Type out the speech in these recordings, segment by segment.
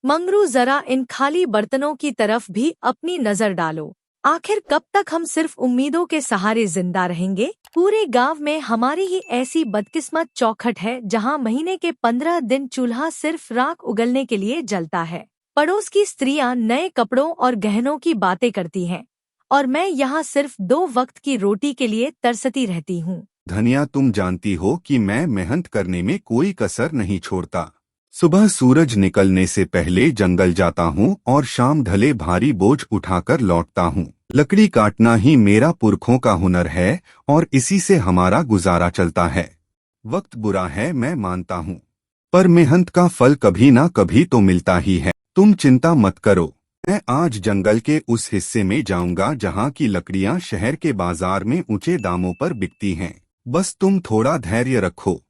मंगरू जरा इन खाली बर्तनों की तरफ भी अपनी नजर डालो। आखिर कब तक हम सिर्फ उम्मीदों के सहारे जिंदा रहेंगे? पूरे गांव में हमारी ही ऐसी बदकिस्मत चौखट है जहां महीने के 15 दिन चूल्हा सिर्फ राख उगलने के लिए जलता है। पड़ोस की स्त्रियां नए कपड़ों और गहनों की बातें करती हैं और मैं यहाँ सिर्फ 2 वक्त की रोटी के लिए तरसती रहती हूँ। धनिया, तुम जानती हो कि मैं मेहनत करने में कोई कसर नहीं छोड़ता। सुबह सूरज निकलने से पहले जंगल जाता हूँ और शाम ढले भारी बोझ उठाकर लौटता हूँ। लकड़ी काटना ही मेरा पुरखों का हुनर है और इसी से हमारा गुजारा चलता है। वक्त बुरा है, मैं मानता हूँ, पर मेहनत का फल कभी ना कभी तो मिलता ही है। तुम चिंता मत करो, मैं आज जंगल के उस हिस्से में जाऊंगा जहाँ की लकड़ियाँ शहर के बाजार में ऊंचे दामों पर बिकती हैं। बस तुम थोड़ा धैर्य रखो,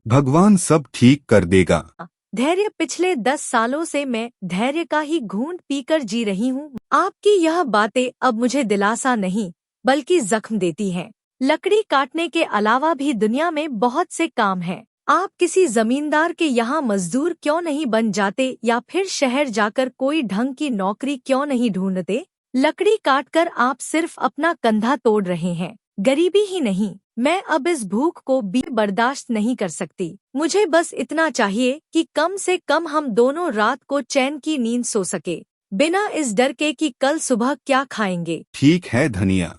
भगवान सब ठीक कर देगा। धैर्य? पिछले 10 सालों से मैं धैर्य का ही घूंट पीकर जी रही हूँ। आपकी यह बातें अब मुझे दिलासा नहीं बल्कि जख्म देती हैं। लकड़ी काटने के अलावा भी दुनिया में बहुत से काम हैं। आप किसी जमींदार के यहाँ मजदूर क्यों नहीं बन जाते या फिर शहर जाकर कोई ढंग की नौकरी क्यों नहीं ढूंढते? लकड़ी काटकर आप सिर्फ अपना कंधा तोड़ रहे हैं, गरीबी ही नहीं, मैं अब इस भूख को भी बर्दाश्त नहीं कर सकती। मुझे बस इतना चाहिए कि कम से कम हम दोनों रात को चैन की नींद सो सके, बिना इस डर के कि कल सुबह क्या खाएंगे। ठीक है धनिया,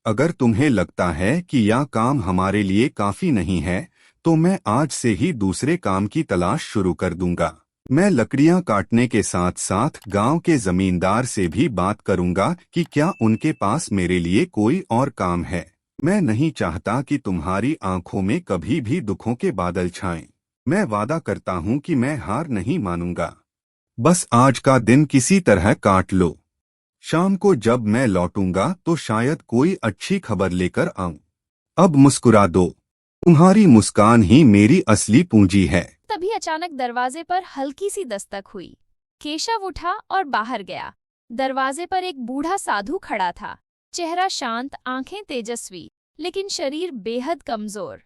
अगर तुम्हें लगता है कि यह काम हमारे लिए काफी नहीं है तो मैं आज से ही दूसरे काम की तलाश शुरू कर दूंगा। मैं लकड़ियां काटने के साथ साथ गांव के जमींदार से भी बात करूंगा कि क्या उनके पास मेरे लिए कोई और काम है। मैं नहीं चाहता कि तुम्हारी आंखों में कभी भी दुखों के बादल छाएं। मैं वादा करता हूं कि मैं हार नहीं मानूंगा। बस आज का दिन किसी तरह काट लो। शाम को जब मैं लौटूंगा तो शायद कोई अच्छी खबर लेकर आऊं। अब मुस्कुरा दो, तुम्हारी मुस्कान ही मेरी असली पूंजी है। तभी अचानक दरवाजे पर हल्की सी दस्तक हुई। केशव उठा और बाहर गया। दरवाजे पर एक बूढ़ा साधु खड़ा था। चेहरा शांत, आंखें तेजस्वी, लेकिन शरीर बेहद कमजोर।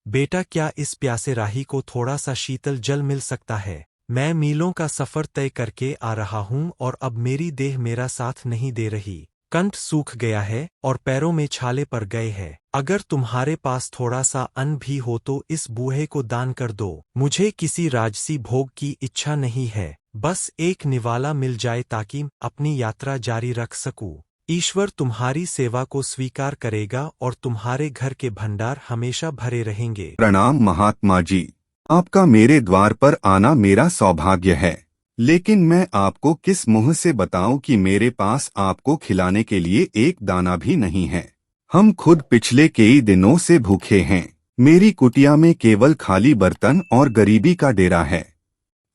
बेटा, क्या इस प्यासे राही को थोड़ा सा शीतल जल मिल सकता है? मैं मीलों का सफर तय करके आ रहा हूँ और अब मेरी देह मेरा साथ नहीं दे रही। कंठ सूख गया है और पैरों में छाले पड़ गए हैं। अगर तुम्हारे पास थोड़ा सा अन्न भी हो तो इस बूढ़े को दान कर दो। मुझे किसी राजसी भोग की इच्छा नहीं है, बस एक निवाला मिल जाए ताकि अपनी यात्रा जारी रख सकूं। ईश्वर तुम्हारी सेवा को स्वीकार करेगा और तुम्हारे घर के भंडार हमेशा भरे रहेंगे। प्रणाम महात्मा जी, आपका मेरे द्वार पर आना मेरा सौभाग्य है, लेकिन मैं आपको किस मुंह से बताऊं कि मेरे पास आपको खिलाने के लिए एक दाना भी नहीं है। हम खुद पिछले कई दिनों से भूखे हैं। मेरी कुटिया में केवल खाली बर्तन और गरीबी का डेरा है।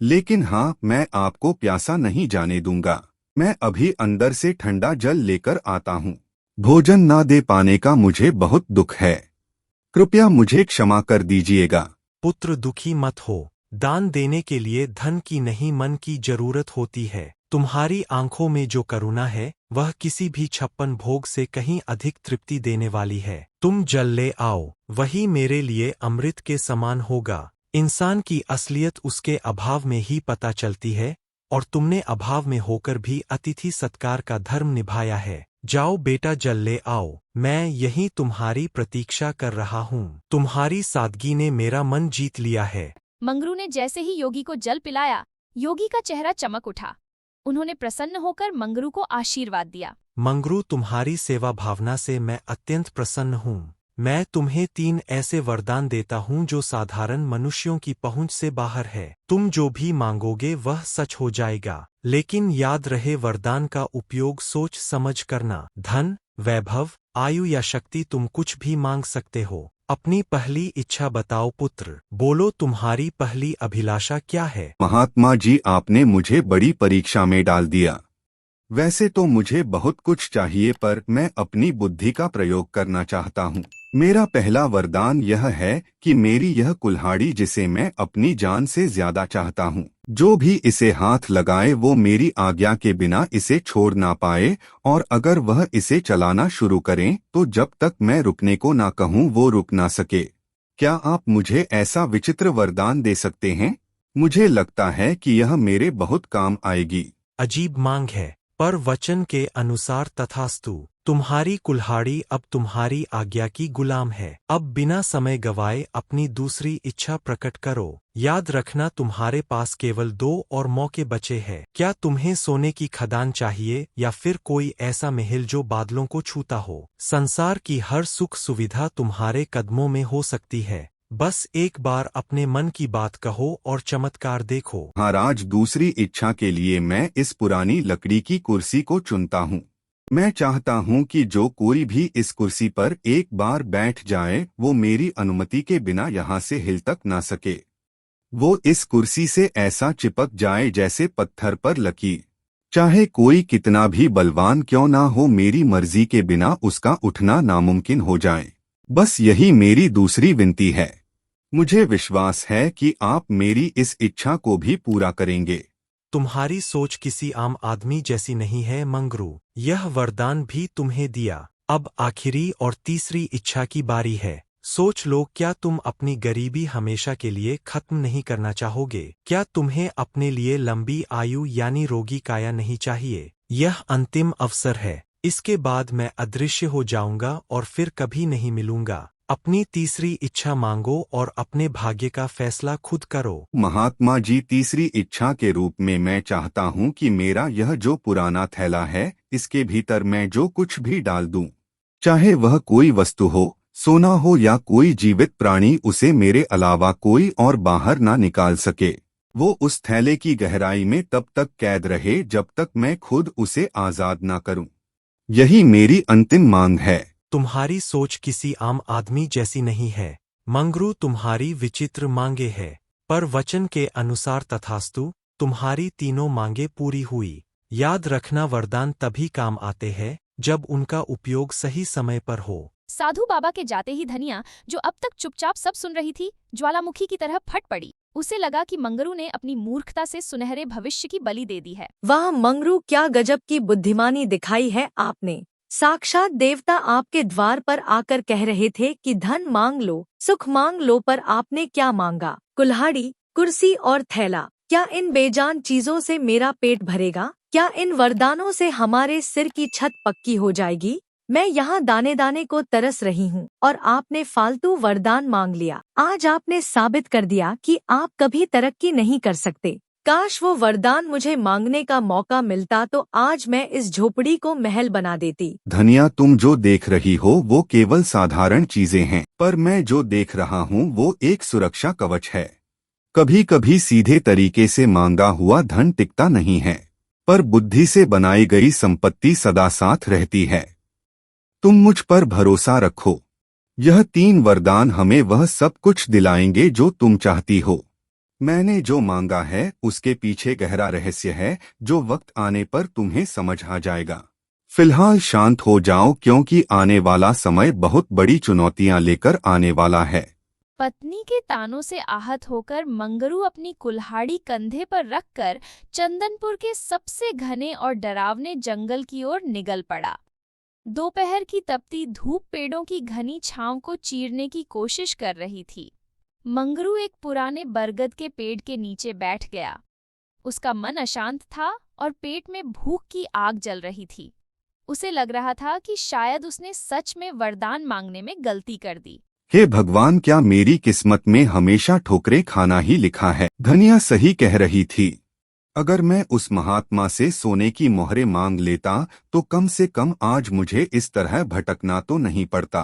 लेकिन हाँ, मैं आपको प्यासा नहीं जाने दूंगा। मैं अभी अंदर से ठंडा जल लेकर आता हूँ। भोजन ना दे पाने का मुझे बहुत दुख है, कृपया मुझे क्षमा कर दीजिएगा। पुत्र, दुखी मत हो। दान देने के लिए धन की नहीं, मन की जरूरत होती है। तुम्हारी आंखों में जो करुणा है वह किसी भी 56 भोग से कहीं अधिक तृप्ति देने वाली है। तुम जल ले आओ, वही मेरे लिए अमृत के समान होगा। इंसान की असलियत उसके अभाव में ही पता चलती है और तुमने अभाव में होकर भी अतिथि सत्कार का धर्म निभाया है। जाओ बेटा, जल ले आओ। मैं यहीं तुम्हारी प्रतीक्षा कर रहा हूँ। तुम्हारी सादगी ने मेरा मन जीत लिया है। मंगरू ने जैसे ही योगी को जल पिलाया, योगी का चेहरा चमक उठा। उन्होंने प्रसन्न होकर मंगरू को आशीर्वाद दिया। मंगरू, तुम्हारी सेवा भावना से मैं अत्यंत प्रसन्न हूँ। मैं तुम्हें 3 ऐसे वरदान देता हूँ जो साधारण मनुष्यों की पहुँच से बाहर है। तुम जो भी मांगोगे वह सच हो जाएगा, लेकिन याद रहे वरदान का उपयोग सोच समझ करना। धन, वैभव, आयु या शक्ति, तुम कुछ भी मांग सकते हो। अपनी पहली इच्छा बताओ पुत्र। बोलो, तुम्हारी पहली अभिलाषा क्या है? महात्मा जी, आपने मुझे बड़ी परीक्षा में डाल दिया। वैसे तो मुझे बहुत कुछ चाहिए, पर मैं अपनी बुद्धि का प्रयोग करना चाहता हूँ। मेरा पहला वरदान यह है कि मेरी यह कुल्हाड़ी, जिसे मैं अपनी जान से ज्यादा चाहता हूँ, जो भी इसे हाथ लगाए वो मेरी आज्ञा के बिना इसे छोड़ ना पाए, और अगर वह इसे चलाना शुरू करें तो जब तक मैं रुकने को ना कहूँ वो रुक ना सके। क्या आप मुझे ऐसा विचित्र वरदान दे सकते हैं? मुझे लगता है कि यह मेरे बहुत काम आएगी। अजीब मांग है, पर वचन के अनुसार तथास्तु। तुम्हारी कुल्हाड़ी अब तुम्हारी आज्ञा की गुलाम है। अब बिना समय गवाए अपनी दूसरी इच्छा प्रकट करो। याद रखना तुम्हारे पास केवल 2 और मौके बचे हैं। क्या तुम्हें सोने की खदान चाहिए या फिर कोई ऐसा महल जो बादलों को छूता हो? संसार की हर सुख सुविधा तुम्हारे कदमों में हो सकती है। बस एक बार अपने मन की बात कहो और चमत्कार देखो। महाराज, दूसरी इच्छा के लिए मैं इस पुरानी लकड़ी की कुर्सी को चुनता हूँ। मैं चाहता हूँ कि जो कोई भी इस कुर्सी पर एक बार बैठ जाए वो मेरी अनुमति के बिना यहाँ से हिल तक ना सके। वो इस कुर्सी से ऐसा चिपक जाए जैसे पत्थर पर लकीर। चाहे कोई कितना भी बलवान क्यों ना हो, मेरी मर्जी के बिना उसका उठना नामुमकिन हो जाए। बस यही मेरी दूसरी विनती है। मुझे विश्वास है कि आप मेरी इस इच्छा को भी पूरा करेंगे। तुम्हारी सोच किसी आम आदमी जैसी नहीं है मंगरू। यह वरदान भी तुम्हें दिया। अब आखिरी और तीसरी इच्छा की बारी है। सोच लो, क्या तुम अपनी गरीबी हमेशा के लिए खत्म नहीं करना चाहोगे? क्या तुम्हें अपने लिए लंबी आयु यानी रोगी काया नहीं चाहिए? यह अंतिम अवसर है। इसके बाद मैं अदृश्य हो जाऊंगा और फिर कभी नहीं मिलूंगा। अपनी तीसरी इच्छा मांगो और अपने भाग्य का फैसला खुद करो। महात्मा जी, तीसरी इच्छा के रूप में मैं चाहता हूँ कि मेरा यह जो पुराना थैला है, इसके भीतर मैं जो कुछ भी डाल दूं, चाहे वह कोई वस्तु हो, सोना हो या कोई जीवित प्राणी, उसे मेरे अलावा कोई और बाहर ना निकाल सके। वो उस थैले की गहराई में तब तक कैद रहे जब तक मैं खुद उसे आजाद ना करूं। यही मेरी अंतिम मांग है। तुम्हारी सोच किसी आम आदमी जैसी नहीं है मंगरू। तुम्हारी विचित्र मांगे है, पर वचन के अनुसार तथास्तु। तुम्हारी तीनों मांगे पूरी हुई। याद रखना, वरदान तभी काम आते हैं जब उनका उपयोग सही समय पर हो। साधु बाबा के जाते ही धनिया, जो अब तक चुपचाप सब सुन रही थी, ज्वालामुखी की तरह फट पड़ी। उसे लगा कि मंगरू ने अपनी मूर्खता से सुनहरे भविष्य की बलि दे दी है। वाह मंगरू, क्या गजब की बुद्धिमानी दिखाई है आपने। साक्षात देवता आपके द्वार पर आकर कह रहे थे कि धन मांग लो, सुख मांग लो, पर आपने क्या मांगा? कुल्हाड़ी, कुर्सी और थैला। क्या इन बेजान चीजों से मेरा पेट भरेगा? क्या इन वरदानों से हमारे सिर की छत पक्की हो जाएगी? मैं यहाँ दाने दाने को तरस रही हूँ और आपने फालतू वरदान मांग लिया। आज आपने साबित कर दिया कि आप कभी तरक्की नहीं कर सकते। काश वो वरदान मुझे मांगने का मौका मिलता तो आज मैं इस झोपड़ी को महल बना देती। धनिया, तुम जो देख रही हो वो केवल साधारण चीजें हैं, पर मैं जो देख रहा हूँ वो एक सुरक्षा कवच है। कभी कभी सीधे तरीके से मांगा हुआ धन टिकता नहीं है, पर बुद्धि से बनाई गई संपत्ति सदा साथ रहती है। तुम मुझ पर भरोसा रखो। यह 3 वरदान हमें वह सब कुछ दिलाएंगे जो तुम चाहती हो। मैंने जो मांगा है उसके पीछे गहरा रहस्य है जो वक्त आने पर तुम्हें समझ आ जाएगा। फिलहाल शांत हो जाओ, क्योंकि आने वाला समय बहुत बड़ी चुनौतियां लेकर आने वाला है। पत्नी के तानों से आहत होकर मंगरू अपनी कुल्हाड़ी कंधे पर रखकर चंदनपुर के सबसे घने और डरावने जंगल की ओर निकल पड़ा। दोपहर की तपती धूप पेड़ों की घनी छांव को चीरने की कोशिश कर रही थी। मंगरू एक पुराने बरगद के पेड़ के नीचे बैठ गया। उसका मन अशांत था और पेट में भूख की आग जल रही थी। उसे लग रहा था कि शायद उसने सच में वरदान मांगने में गलती कर दी। हे भगवान, क्या मेरी किस्मत में हमेशा ठोकरें खाना ही लिखा है? धनिया सही कह रही थी। अगर मैं उस महात्मा से सोने की मोहरें मांग लेता तो कम से कम आज मुझे इस तरह भटकना तो नहीं पड़ता।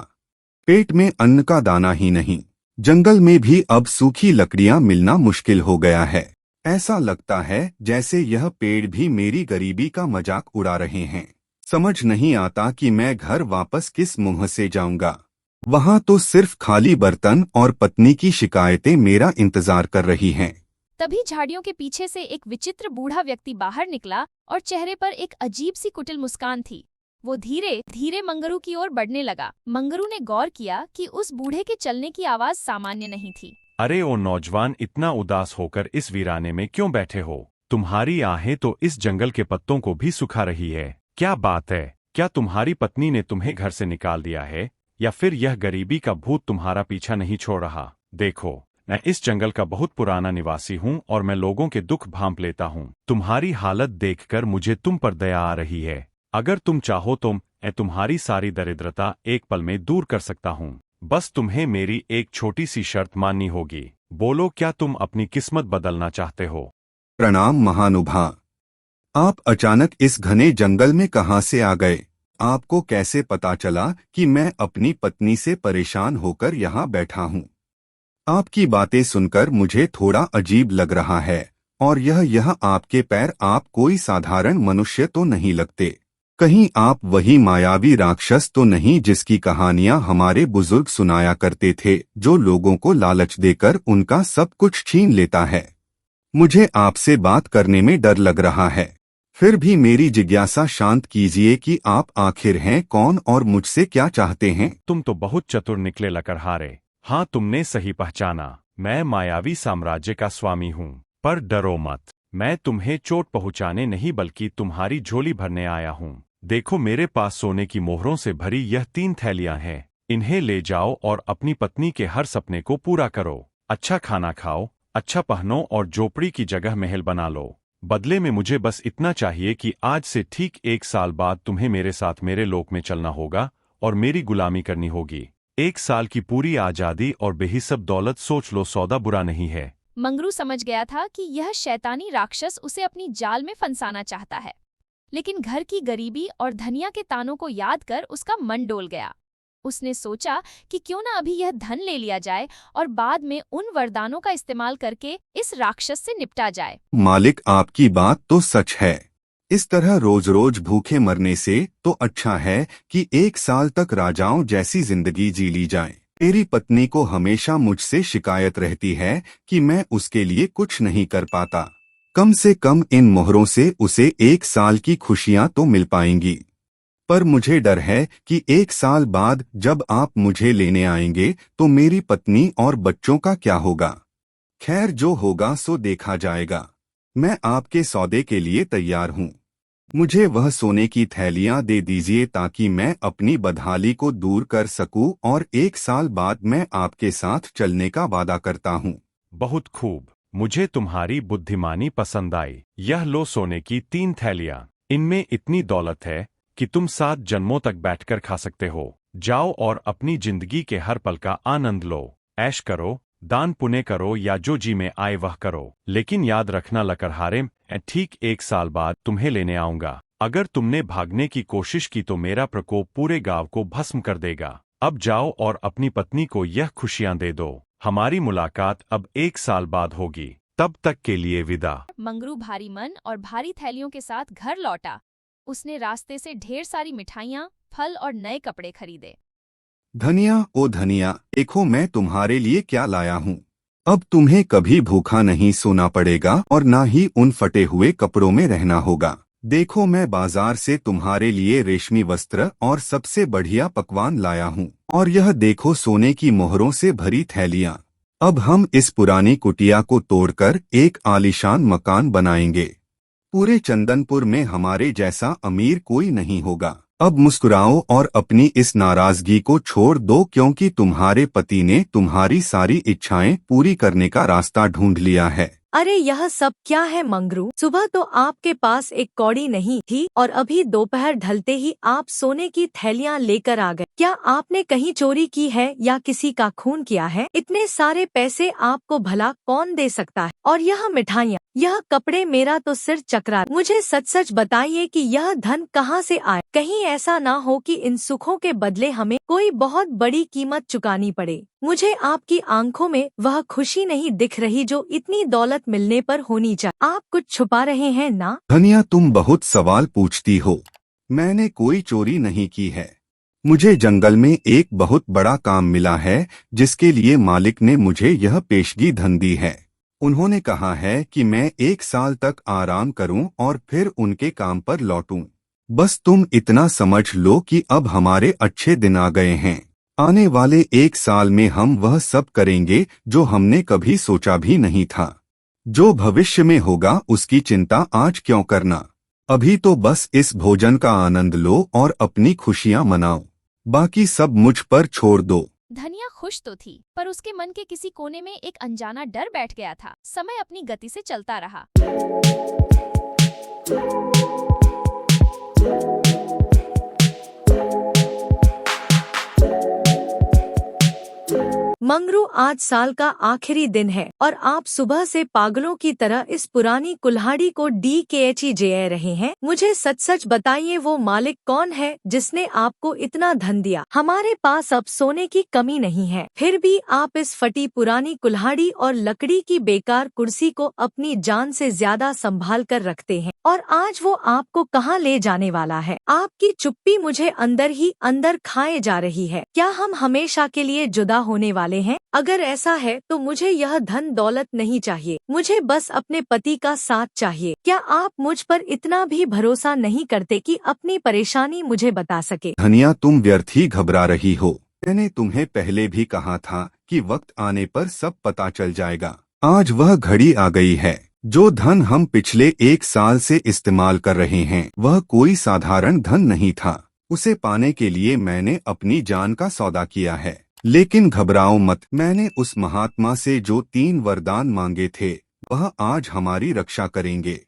पेट में अन्न का दाना ही नहीं, जंगल में भी अब सूखी लकड़ियां मिलना मुश्किल हो गया है। ऐसा लगता है जैसे यह पेड़ भी मेरी गरीबी का मजाक उड़ा रहे हैं। समझ नहीं आता कि मैं घर वापस किस मुंह से जाऊंगा। वहां तो सिर्फ खाली बर्तन और पत्नी की शिकायतें मेरा इंतजार कर रही हैं। तभी झाड़ियों के पीछे से एक विचित्र बूढ़ा व्यक्ति बाहर निकला और चेहरे पर एक अजीब सी कुटिल मुस्कान थी। वो धीरे धीरे मंगरू की ओर बढ़ने लगा। मंगरू ने गौर किया कि उस बूढ़े के चलने की आवाज सामान्य नहीं थी। अरे ओ नौजवान, इतना उदास होकर इस वीराने में क्यों बैठे हो? तुम्हारी आहें तो इस जंगल के पत्तों को भी सुखा रही है। क्या बात है? क्या तुम्हारी पत्नी ने तुम्हें घर से निकाल दिया है, या फिर यह गरीबी का भूत तुम्हारा पीछा नहीं छोड़ रहा? देखो, मैं इस जंगल का बहुत पुराना निवासी हूँ और मैं लोगों के दुख भांप लेता हूँ। तुम्हारी हालत देखकर मुझे तुम पर दया आ रही है। अगर तुम चाहो तो मैं तुम्हारी सारी दरिद्रता एक पल में दूर कर सकता हूँ। बस तुम्हें मेरी एक छोटी सी शर्त माननी होगी। बोलो, क्या तुम अपनी किस्मत बदलना चाहते हो? प्रणाम महानुभाव। आप अचानक इस घने जंगल में कहाँ से आ गए? आपको कैसे पता चला कि मैं अपनी पत्नी से परेशान होकर यहाँ बैठा हूँ? आपकी बातें सुनकर मुझे थोड़ा अजीब लग रहा है और यह आपके पैर, आप कोई साधारण मनुष्य तो नहीं लगते। कहीं आप वही मायावी राक्षस तो नहीं जिसकी कहानियां हमारे बुजुर्ग सुनाया करते थे, जो लोगों को लालच देकर उनका सब कुछ छीन लेता है? मुझे आपसे बात करने में डर लग रहा है। फिर भी मेरी जिज्ञासा शांत कीजिए कि आप आखिर हैं कौन और मुझसे क्या चाहते हैं? तुम तो बहुत चतुर निकले लकड़हारे। हाँ, तुमने सही पहचाना। मैं मायावी साम्राज्य का स्वामी हूँ। पर डरो मत, मैं तुम्हें चोट पहुँचाने नहीं बल्कि तुम्हारी झोली भरने आया हूँ। देखो, मेरे पास सोने की मोहरों से भरी यह 3 थैलियां हैं। इन्हें ले जाओ और अपनी पत्नी के हर सपने को पूरा करो। अच्छा खाना खाओ, अच्छा पहनो और झोपड़ी की जगह महल बना लो। बदले में मुझे बस इतना चाहिए कि आज से ठीक 1 साल बाद तुम्हें मेरे साथ मेरे लोक में चलना होगा और मेरी गुलामी करनी होगी। 1 साल की पूरी आजादी और बेहिसाब दौलत। सोच लो, सौदा बुरा नहीं है। मंगरू समझ गया था कि यह शैतानी राक्षस उसे अपनी जाल में फंसाना चाहता है, लेकिन घर की गरीबी और धनिया के तानों को याद कर उसका मन डोल गया। उसने सोचा कि क्यों ना अभी यह धन ले लिया जाए और बाद में उन वरदानों का इस्तेमाल करके इस राक्षस से निपटा जाए। मालिक, आपकी बात तो सच है। इस तरह रोज रोज भूखे मरने से तो अच्छा है कि 1 साल तक राजाओं जैसी जिंदगी जी ली जाए। मेरी पत्नी को हमेशा मुझसे शिकायत रहती है कि मैं उसके लिए कुछ नहीं कर पाता। कम से कम इन मोहरों से उसे 1 साल की खुशियां तो मिल पाएंगी। पर मुझे डर है कि 1 साल बाद जब आप मुझे लेने आएंगे तो मेरी पत्नी और बच्चों का क्या होगा? खैर, जो होगा सो देखा जाएगा। मैं आपके सौदे के लिए तैयार हूँ। मुझे वह सोने की थैलियां दे दीजिए ताकि मैं अपनी बदहाली को दूर कर सकूं और 1 साल बाद मैं आपके साथ चलने का वादा करता हूँ। बहुत खूब, मुझे तुम्हारी बुद्धिमानी पसंद आई। यह लो सोने की 3 थैलियां। इनमें इतनी दौलत है कि तुम 7 जन्मों तक बैठकर खा सकते हो। जाओ और अपनी जिंदगी के हर पल का आनंद लो। ऐश करो, दान पुण्य करो या जो जी में आए वह करो। लेकिन याद रखना लकड़हारे, मैं ठीक 1 साल बाद तुम्हें लेने आऊंगा। अगर तुमने भागने की कोशिश की तो मेरा प्रकोप पूरे गांव को भस्म कर देगा। अब जाओ और अपनी पत्नी को यह खुशियां दे दो। हमारी मुलाकात अब 1 साल बाद होगी। तब तक के लिए विदा। मंगरू भारी मन और भारी थैलियों के साथ घर लौटा। उसने रास्ते से ढेर सारी मिठाइयाँ, फल और नए कपड़े खरीदे। धनिया, ओ धनिया, देखो मैं तुम्हारे लिए क्या लाया हूँ। अब तुम्हें कभी भूखा नहीं सोना पड़ेगा और ना ही उन फटे हुए कपड़ों में रहना होगा। देखो, मैं बाजार से तुम्हारे लिए रेशमी वस्त्र और सबसे बढ़िया पकवान लाया हूँ। और यह देखो, सोने की मोहरों से भरी थैलियाँ। अब हम इस पुरानी कुटिया को तोड़कर एक आलीशान मकान बनाएंगे। पूरे चंदनपुर में हमारे जैसा अमीर कोई नहीं होगा। अब मुस्कुराओ और अपनी इस नाराजगी को छोड़ दो, क्योंकि तुम्हारे पति ने तुम्हारी सारी इच्छाएं पूरी करने का रास्ता ढूंढ लिया है। अरे यह सब क्या है मंगरू? सुबह तो आपके पास एक कौड़ी नहीं थी और अभी दोपहर ढलते ही आप सोने की थैलियां लेकर आ गए। क्या आपने कहीं चोरी की है या किसी का खून किया है? इतने सारे पैसे आपको भला कौन दे सकता है? और यह मिठाइयाँ, यह कपड़े, मेरा तो सिर चकरा। मुझे सच सच बताइए कि यह धन कहाँ से आए? कहीं ऐसा ना हो कि इन सुखों के बदले हमें कोई बहुत बड़ी कीमत चुकानी पड़े। मुझे आपकी आंखों में वह खुशी नहीं दिख रही जो इतनी दौलत मिलने पर होनी चाहिए। आप कुछ छुपा रहे हैं ना? धनिया, तुम बहुत सवाल पूछती हो। मैंने कोई चोरी नहीं की है। मुझे जंगल में एक बहुत बड़ा काम मिला है जिसके लिए मालिक ने मुझे यह पेशगी धन दी है। उन्होंने कहा है कि मैं 1 साल तक आराम करूं और फिर उनके काम पर लौटूं। बस तुम इतना समझ लो कि अब हमारे अच्छे दिन आ गए हैं। आने वाले 1 साल में हम वह सब करेंगे जो हमने कभी सोचा भी नहीं था। जो भविष्य में होगा उसकी चिंता आज क्यों करना? अभी तो बस इस भोजन का आनंद लो और अपनी खुशियां मनाओ। बाकी सब मुझ पर छोड़ दो। धनिया खुश तो थी, पर उसके मन के किसी कोने में एक अनजाना डर बैठ गया था। समय अपनी गति से चलता रहा। मंगरू, आज साल का आखिरी दिन है और आप सुबह से पागलों की तरह इस पुरानी कुल्हाड़ी को DKHE रहे हैं। मुझे सच सच बताइए, वो मालिक कौन है जिसने आपको इतना धन दिया? हमारे पास अब सोने की कमी नहीं है, फिर भी आप इस फटी पुरानी कुल्हाड़ी और लकड़ी की बेकार कुर्सी को अपनी जान से ज्यादा संभाल कर रखते हैं। और आज वो आपको कहाँ ले जाने वाला है? आपकी चुप्पी मुझे अंदर ही अंदर खाए जा रही है। क्या हम हमेशा के लिए जुदा होने वाले हैं? अगर ऐसा है तो मुझे यह धन दौलत नहीं चाहिए, मुझे बस अपने पति का साथ चाहिए। क्या आप मुझ पर इतना भी भरोसा नहीं करते कि अपनी परेशानी मुझे बता सके? धनिया, तुम व्यर्थ ही घबरा रही हो। मैंने तुम्हें पहले भी कहा था कि वक्त आने पर सब पता चल जाएगा। आज वह घड़ी आ गई है। जो धन हम पिछले 1 साल से इस्तेमाल कर रहे हैं वह कोई साधारण धन नहीं था। उसे पाने के लिए मैंने अपनी जान का सौदा किया है। लेकिन घबराओ मत, मैंने उस महात्मा से जो 3 वरदान मांगे थे वह आज हमारी रक्षा करेंगे।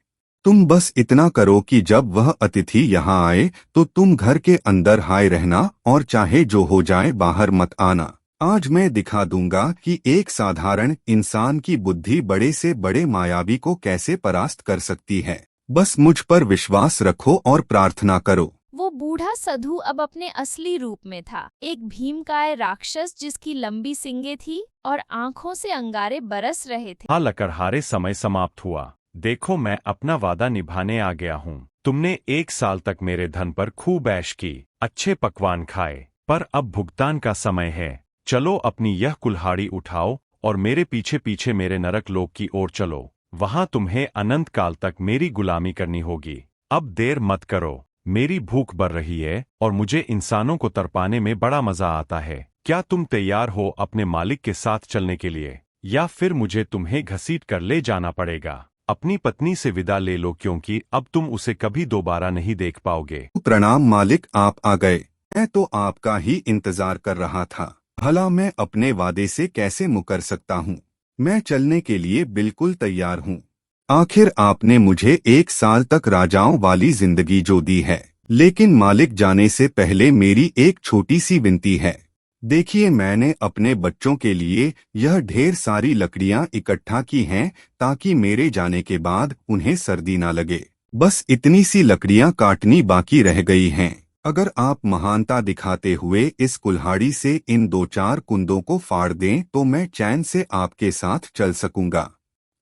तुम बस इतना करो कि जब वह अतिथि यहाँ आए तो तुम घर के अंदर हाय रहना और चाहे जो हो जाए बाहर मत आना। आज मैं दिखा दूंगा कि एक साधारण इंसान की बुद्धि बड़े से बड़े मायावी को कैसे परास्त कर सकती है। बस मुझ पर विश्वास रखो और प्रार्थना करो। वो बूढ़ा साधु अब अपने असली रूप में था, एक भीमकाय राक्षस जिसकी लंबी सींगें थी और आंखों से अंगारे बरस रहे थे। हाँ लकड़हारे, समय समाप्त हुआ। देखो, मैं अपना वादा निभाने आ गया हूँ। तुमने 1 साल तक मेरे धन पर खूब ऐश की, अच्छे पकवान खाए, पर अब भुगतान का समय है। चलो अपनी यह कुल्हाड़ी उठाओ और मेरे पीछे पीछे मेरे नरक लोक की ओर चलो। वहां तुम्हें अनंत काल तक मेरी गुलामी करनी होगी। अब देर मत करो, मेरी भूख बढ़ रही है और मुझे इंसानों को तरपाने में बड़ा मजा आता है। क्या तुम तैयार हो अपने मालिक के साथ चलने के लिए, या फिर मुझे तुम्हें घसीट कर ले जाना पड़ेगा? अपनी पत्नी से विदा ले लो, क्योंकि अब तुम उसे कभी दोबारा नहीं देख पाओगे। प्रणाम मालिक, आप आ गए। मैं तो आपका ही इंतजार कर रहा था। भला मैं अपने वादे से कैसे मुकर सकता हूँ? मैं चलने के लिए बिल्कुल तैयार हूँ। आखिर आपने मुझे 1 साल तक राजाओं वाली जिंदगी जो दी है, लेकिन मालिक जाने से पहले मेरी एक छोटी सी विनती है। देखिए, मैंने अपने बच्चों के लिए यह ढेर सारी लकड़ियां इकट्ठा की हैं ताकि मेरे जाने के बाद उन्हें सर्दी ना लगे। बस इतनी सी लकड़ियां काटनी बाकी रह गई हैं। अगर आप महानता दिखाते हुए इस कुल्हाड़ी से इन 2-4 कुंदों को फाड़ दें तो मैं चैन से आपके साथ चल सकूंगा।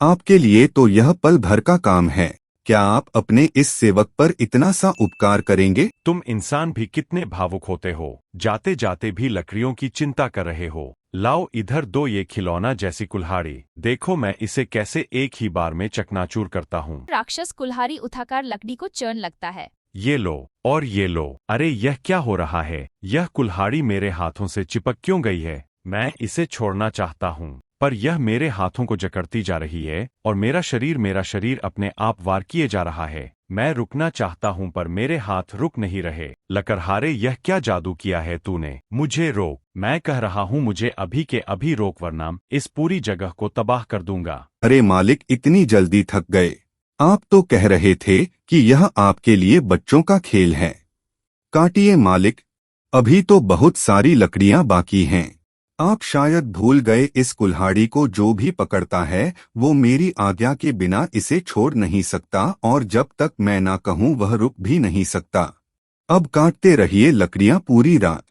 आपके लिए तो यह पल भर का काम है। क्या आप अपने इस सेवक पर इतना सा उपकार करेंगे? तुम इंसान भी कितने भावुक होते हो, जाते जाते भी लकड़ियों की चिंता कर रहे हो। लाओ इधर दो ये खिलौना जैसी कुल्हाड़ी, देखो मैं इसे कैसे एक ही बार में चकनाचूर करता हूँ। राक्षस कुल्हाड़ी उठाकर लकड़ी को चुन लगता है। ये लो और ये लो। अरे यह क्या हो रहा है? यह कुल्हाड़ी मेरे हाथों से चिपक क्यों गई है? मैं इसे छोड़ना चाहता हूँ पर यह मेरे हाथों को जकड़ती जा रही है और मेरा शरीर अपने आप वार किए जा रहा है। मैं रुकना चाहता हूँ पर मेरे हाथ रुक नहीं रहे। लकड़हारे, यह क्या जादू किया है तूने? मुझे रोक, मैं कह रहा हूँ मुझे अभी के अभी रोक, वरना इस पूरी जगह को तबाह कर दूंगा। अरे मालिक, इतनी जल्दी थक गए? आप तो कह रहे थे कि यह आपके लिए बच्चों का खेल है। काटिए मालिक, अभी तो बहुत सारी लकड़ियां बाकी हैं। आप शायद भूल गए, इस कुल्हाड़ी को जो भी पकड़ता है वो मेरी आज्ञा के बिना इसे छोड़ नहीं सकता और जब तक मैं ना कहूँ वह रुक भी नहीं सकता। अब काटते रहिए लकड़ियां पूरी रात।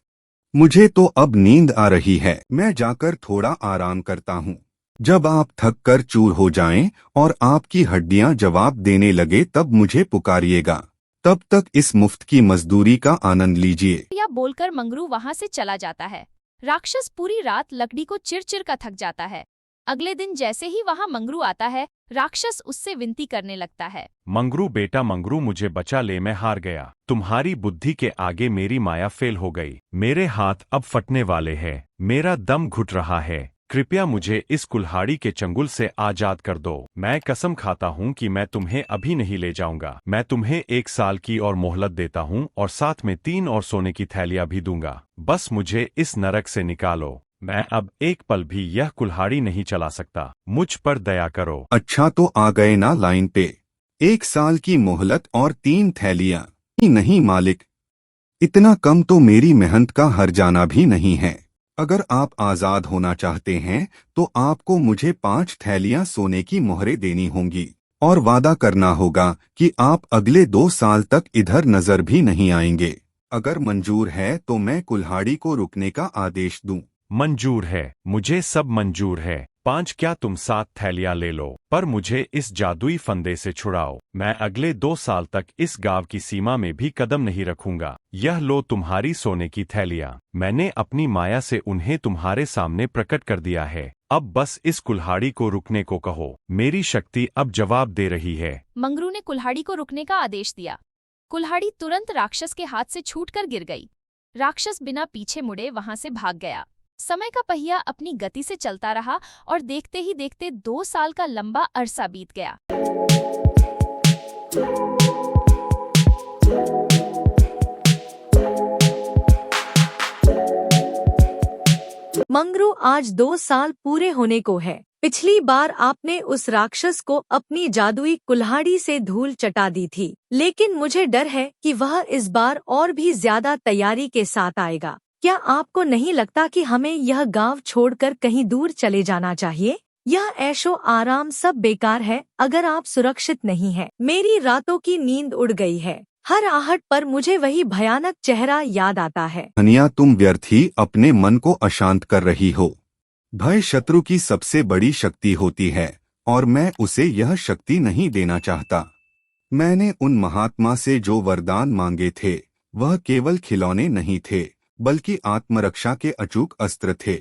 मुझे तो अब नींद आ रही है, मैं जाकर थोड़ा आराम करता हूँ। जब आप थक कर चूर हो जाएं और आपकी हड्डियां जवाब देने लगे तब मुझे पुकारिएगा। तब तक इस मुफ्त की मजदूरी का आनंद लीजिए। यह बोलकर मंगरू वहां से चला जाता है। राक्षस पूरी रात लकड़ी को चिर कर थक जाता है। अगले दिन जैसे ही वहां मंगरू आता है, राक्षस उससे विनती करने लगता है। मंगरू बेटा मंगरू, मुझे बचा ले, मैं हार गया। तुम्हारी बुद्धि के आगे मेरी माया फेल हो गई। मेरे हाथ अब फटने वाले हैं, मेरा दम घुट रहा है। कृपया मुझे इस कुल्हाड़ी के चंगुल से आजाद कर दो। मैं कसम खाता हूँ कि मैं तुम्हें अभी नहीं ले जाऊंगा। मैं तुम्हें 1 साल की और मोहलत देता हूँ और साथ में 3 और सोने की थैलियां भी दूंगा। बस मुझे इस नरक से निकालो। मैं अब एक पल भी यह कुल्हाड़ी नहीं चला सकता। मुझ पर दया करो। अच्छा तो आ गए ना लाइन पे। 1 साल की मोहलत और 3 थैलियां। नहीं मालिक, इतना कम तो मेरी मेहनत का हर जाना भी नहीं है। अगर आप आजाद होना चाहते हैं तो आपको मुझे 5 थैलियां सोने की मोहरें देनी होंगी और वादा करना होगा कि आप अगले 2 साल तक इधर नजर भी नहीं आएंगे। अगर मंजूर है तो मैं कुल्हाड़ी को रुकने का आदेश दूं। मंजूर है, मुझे सब मंजूर है। 5 क्या तुम 7 थैलियां ले लो, पर मुझे इस जादुई फंदे से छुड़ाओ। मैं अगले 2 साल तक इस गांव की सीमा में भी कदम नहीं रखूंगा। यह लो तुम्हारी सोने की थैलियां। मैंने अपनी माया से उन्हें तुम्हारे सामने प्रकट कर दिया है। अब बस इस कुल्हाड़ी को रुकने को कहो। मेरी शक्ति अब जवाब दे रही है। मंगरू ने कुल्हाड़ी को रुकने का आदेश दिया। कुल्हाड़ी तुरंत राक्षस के हाथ से छूटकर गिर गई। राक्षस बिना पीछे मुड़े वहां से भाग गया। समय का पहिया अपनी गति से चलता रहा और देखते ही देखते 2 साल का लंबा अरसा बीत गया। मंगरू आज 2 साल पूरे होने को है। पिछली बार आपने उस राक्षस को अपनी जादुई कुल्हाड़ी से धूल चटा दी थी, लेकिन मुझे डर है कि वह इस बार और भी ज्यादा तैयारी के साथ आएगा। क्या आपको नहीं लगता कि हमें यह गांव छोड़कर कहीं दूर चले जाना चाहिए? यह ऐशो आराम सब बेकार है अगर आप सुरक्षित नहीं हैं। मेरी रातों की नींद उड़ गई है। हर आहट पर मुझे वही भयानक चेहरा याद आता है। हनिया, तुम व्यर्थ ही अपने मन को अशांत कर रही हो। भय शत्रु की सबसे बड़ी शक्ति होती है और मैं उसे यह शक्ति नहीं देना चाहता। मैंने उन महात्मा से जो वरदान मांगे थे वह केवल खिलौने नहीं थे बल्कि आत्मरक्षा के अचूक अस्त्र थे।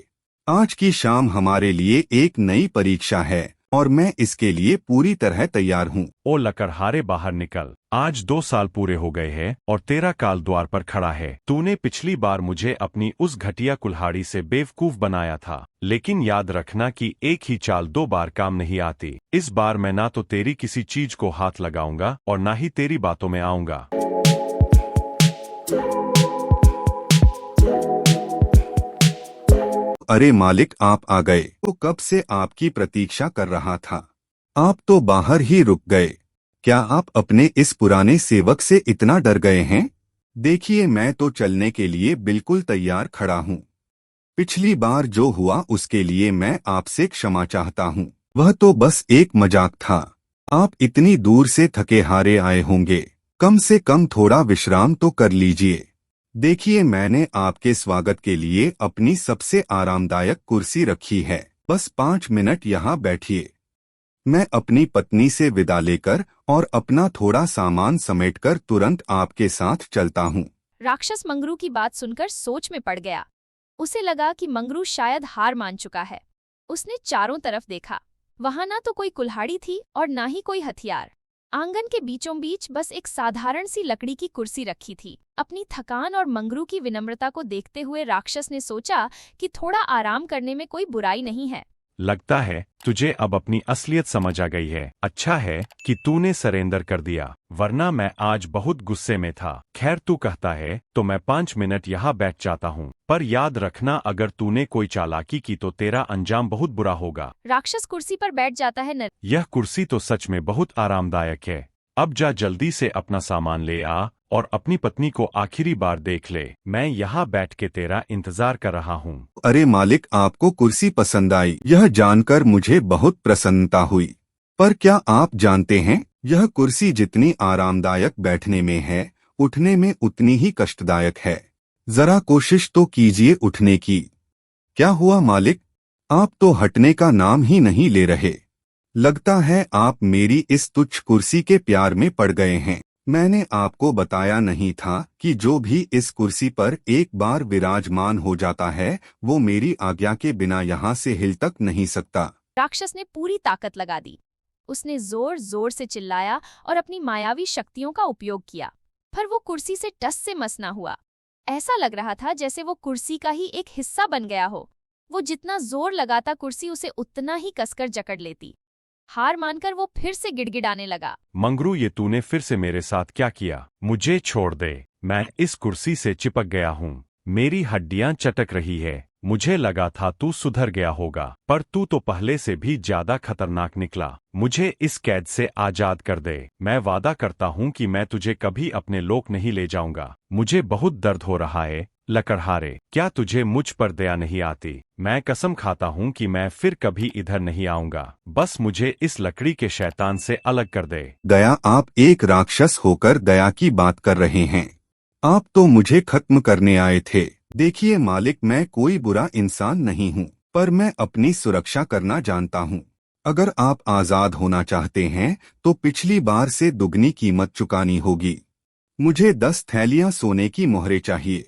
आज की शाम हमारे लिए एक नई परीक्षा है और मैं इसके लिए पूरी तरह तैयार हूँ। ओ लकड़हारे, बाहर निकल। आज 2 साल पूरे हो गए हैं और तेरा काल द्वार पर खड़ा है। तूने पिछली बार मुझे अपनी उस घटिया कुल्हाड़ी से बेवकूफ बनाया था, लेकिन याद रखना कि एक ही चाल 2 बार काम नहीं आती। इस बार मैं ना तो तेरी किसी चीज को हाथ लगाऊंगा और ना ही तेरी बातों में आऊंगा। अरे मालिक, आप आ गए। तो कब से आपकी प्रतीक्षा कर रहा था। आप तो बाहर ही रुक गए। क्या आप अपने इस पुराने सेवक से इतना डर गए हैं? देखिए, मैं तो चलने के लिए बिल्कुल तैयार खड़ा हूँ। पिछली बार जो हुआ उसके लिए मैं आपसे क्षमा चाहता हूँ। वह तो बस एक मजाक था। आप इतनी दूर से थके हारे आए होंगे, कम से कम थोड़ा विश्राम तो कर लीजिए। देखिए, मैंने आपके स्वागत के लिए अपनी सबसे आरामदायक कुर्सी रखी है। बस 5 मिनट यहाँ बैठिए। मैं अपनी पत्नी से विदा लेकर और अपना थोड़ा सामान समेटकर तुरंत आपके साथ चलता हूँ। राक्षस मंगरू की बात सुनकर सोच में पड़ गया। उसे लगा कि मंगरू शायद हार मान चुका है। उसने चारों तरफ देखा। वहां ना तो कोई कुल्हाड़ी थी और ना ही कोई हथियार। आंगन के बीचों बीच बस एक साधारण सी लकड़ी की कुर्सी रखी थी। अपनी थकान और मंगरू की विनम्रता को देखते हुए राक्षस ने सोचा कि थोड़ा आराम करने में कोई बुराई नहीं है। लगता है तुझे अब अपनी असलियत समझ आ गई है। अच्छा है कि तूने सरेंडर कर दिया, वरना मैं आज बहुत गुस्से में था। खैर, तू कहता है तो मैं 5 मिनट यहाँ बैठ जाता हूँ, पर याद रखना अगर तूने कोई चालाकी की तो तेरा अंजाम बहुत बुरा होगा। राक्षस कुर्सी पर बैठ जाता है। यह कुर्सी तो सच में बहुत आरामदायक है। अब जा जल्दी से अपना सामान ले आ और अपनी पत्नी को आखिरी बार देख ले। मैं यहाँ बैठ के तेरा इंतजार कर रहा हूँ। अरे मालिक, आपको कुर्सी पसंद आई, यह जानकर मुझे बहुत प्रसन्नता हुई। पर क्या आप जानते हैं, यह कुर्सी जितनी आरामदायक बैठने में है, उठने में उतनी ही कष्टदायक है। जरा कोशिश तो कीजिए उठने की। क्या हुआ मालिक, आप तो हटने का नाम ही नहीं ले रहे। लगता है आप मेरी इस तुच्छ कुर्सी के प्यार में पड़ गए हैं। मैंने आपको बताया नहीं था कि जो भी इस कुर्सी पर एक बार विराजमान हो जाता है वो मेरी आज्ञा के बिना यहाँ से हिल तक नहीं सकता। राक्षस ने पूरी ताकत लगा दी। उसने जोर जोर से चिल्लाया और अपनी मायावी शक्तियों का उपयोग किया, पर वो कुर्सी से टस से मस ना हुआ। ऐसा लग रहा था जैसे वो कुर्सी का ही एक हिस्सा बन गया हो। वो जितना जोर लगाता कुर्सी उसे उतना ही कसकर जकड़ लेती। हार मानकर वो फिर से गिड़गिड़ाने लगा। मंगरू, ये तूने फिर से मेरे साथ क्या किया? मुझे छोड़ दे। मैं इस कुर्सी से चिपक गया हूँ। मेरी हड्डियां चटक रही है। मुझे लगा था तू सुधर गया होगा, पर तू तो पहले से भी ज्यादा खतरनाक निकला। मुझे इस कैद से आजाद कर दे। मैं वादा करता हूँ कि मैं तुझे कभी अपने लोक नहीं ले जाऊंगा। मुझे बहुत दर्द हो रहा है लकड़हारे। क्या तुझे मुझ पर दया नहीं आती? मैं कसम खाता हूँ कि मैं फिर कभी इधर नहीं आऊंगा। बस मुझे इस लकड़ी के शैतान से अलग कर दे। दया, आप एक राक्षस होकर दया की बात कर रहे हैं? आप तो मुझे खत्म करने आए थे। देखिए मालिक, मैं कोई बुरा इंसान नहीं हूँ, पर मैं अपनी सुरक्षा करना जानता हूँ। अगर आप आजाद होना चाहते हैं तो पिछली बार से दुगनी कीमत चुकानी होगी। मुझे 10 थैलियां सोने की मोहरें चाहिए,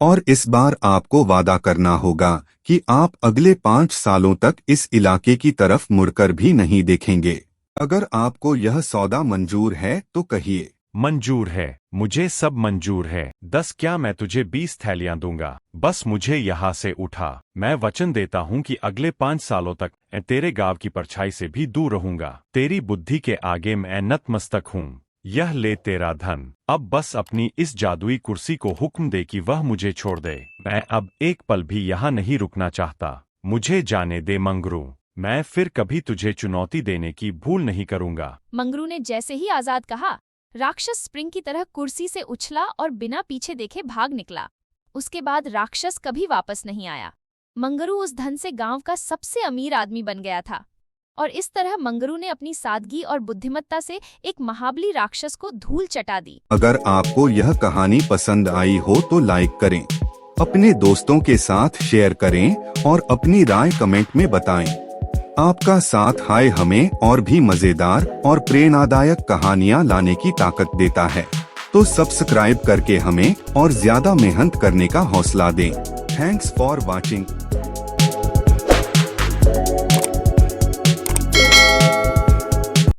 और इस बार आपको वादा करना होगा कि आप अगले 5 सालों तक इस इलाके की तरफ मुड़कर भी नहीं देखेंगे। अगर आपको यह सौदा मंजूर है तो कहिए। मंजूर है, मुझे सब मंजूर है। 10 क्या, मैं तुझे 20 थैलियां दूंगा। बस मुझे यहाँ से उठा। मैं वचन देता हूँ कि अगले 5 सालों तक मैं तेरे गांव की परछाई से भी दूर रहूंगा। तेरी बुद्धि के आगे मैं नतमस्तक हूँ। यह ले तेरा धन। अब बस अपनी इस जादुई कुर्सी को हुक्म दे कि वह मुझे छोड़ दे। मैं अब एक पल भी यहाँ नहीं रुकना चाहता। मुझे जाने दे मंगरू। मैं फिर कभी तुझे चुनौती देने की भूल नहीं करूंगा। मंगरू ने जैसे ही आजाद कहा, राक्षस स्प्रिंग की तरह कुर्सी से उछला और बिना पीछे देखे भाग निकला। उसके बाद राक्षस कभी वापस नहीं आया। मंगरू उस धन से गांव का सबसे अमीर आदमी बन गया था, और इस तरह मंगरू ने अपनी सादगी और बुद्धिमत्ता से एक महाबली राक्षस को धूल चटा दी। अगर आपको यह कहानी पसंद आई हो तो लाइक करें, अपने दोस्तों के साथ शेयर करें और अपनी राय कमेंट में बताएं। आपका साथ हाय हमें और भी मजेदार और प्रेरणादायक कहानियाँ लाने की ताकत देता है। तो सब्सक्राइब करके हमें और ज्यादा मेहनत करने का हौसला दें। Thanks for watching.